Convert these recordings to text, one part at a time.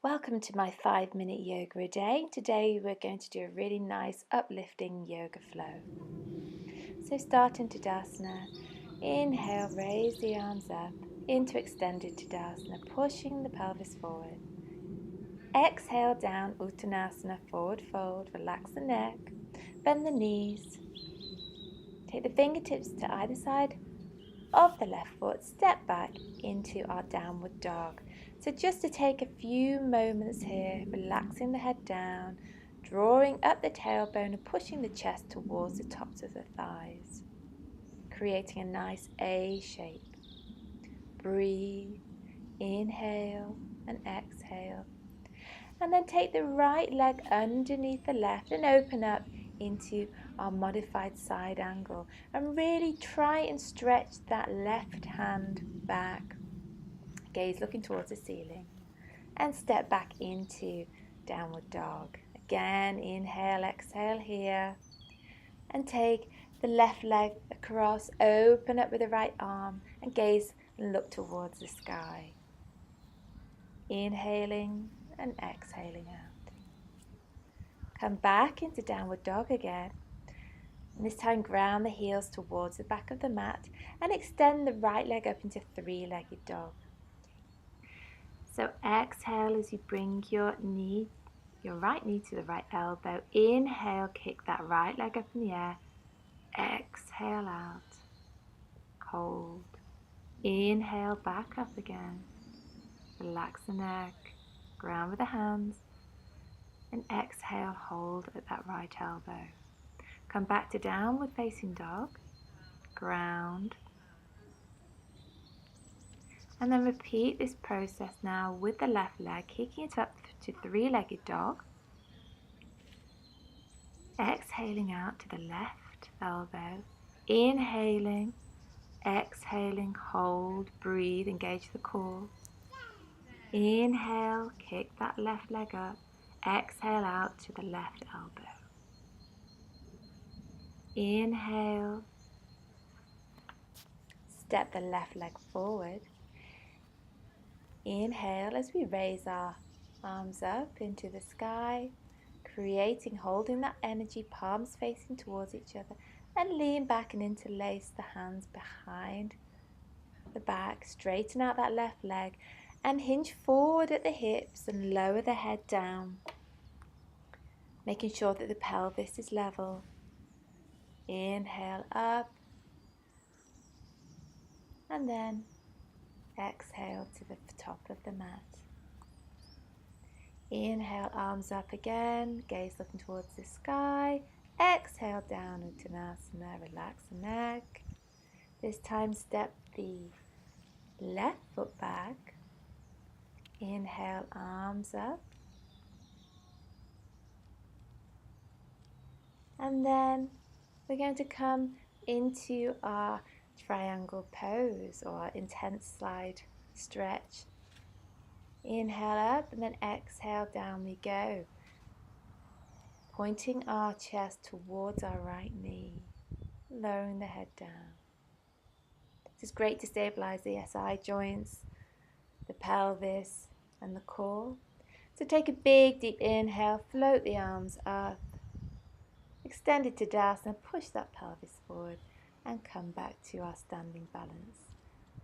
Welcome to my 5-minute yoga a day. Today we're going to do a really nice uplifting yoga flow. So start in Tadasana. Inhale, raise the arms up into extended Tadasana, pushing the pelvis forward. Exhale down, Uttanasana, forward fold, relax the neck, bend the knees. Take the fingertips to either side of the left foot, step back into our downward dog. So just to take a few moments here, relaxing the head down, drawing up the tailbone and pushing the chest towards the tops of the thighs, creating a nice A shape. Breathe, inhale and exhale. And then take the right leg underneath the left and open up into our modified side angle, and really try and stretch that left hand back, gaze looking towards the ceiling, and step back into downward dog. Again, inhale, exhale here, and take the left leg across, open up with the right arm and gaze and look towards the sky. Inhaling and exhaling out. Come back into downward dog again. And this time ground the heels towards the back of the mat and extend the right leg up into three-legged dog. So exhale as you bring your right knee to the right elbow. Inhale, kick that right leg up in the air. Exhale out. Hold. Inhale, back up again. Relax the neck. Ground with the hands. And exhale, hold at that right elbow. Come back to downward facing dog. Ground. And then repeat this process now with the left leg, kicking it up to three-legged dog. Exhaling out to the left elbow. Inhaling, exhaling, hold, breathe, engage the core. Inhale, kick that left leg up. Exhale out to the left elbow. Inhale, step the left leg forward. Inhale as we raise our arms up into the sky, holding that energy, palms facing towards each other, and lean back and interlace the hands behind the back. Straighten out that left leg and hinge forward at the hips and lower the head down, making sure that the pelvis is level. Inhale up and then exhale to the top of the mat. Inhale, arms up again, gaze looking towards the sky. Exhale down, Uttanasana, relax the neck. This time step the left foot back. Inhale, arms up. And then we're going to come into our triangle pose or intense side stretch. Inhale up and then exhale, down we go. Pointing our chest towards our right knee, lowering the head down. This is great to stabilize the SI joints, the pelvis and the core. So take a big deep inhale, float the arms up, extend it to Tadasana, push that pelvis forward and come back to our standing balance,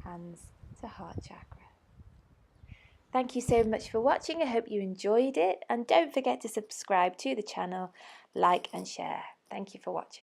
hands to heart chakra. Thank you so much for watching. I hope you enjoyed it, and don't forget to subscribe to the channel, like and share. Thank you for watching.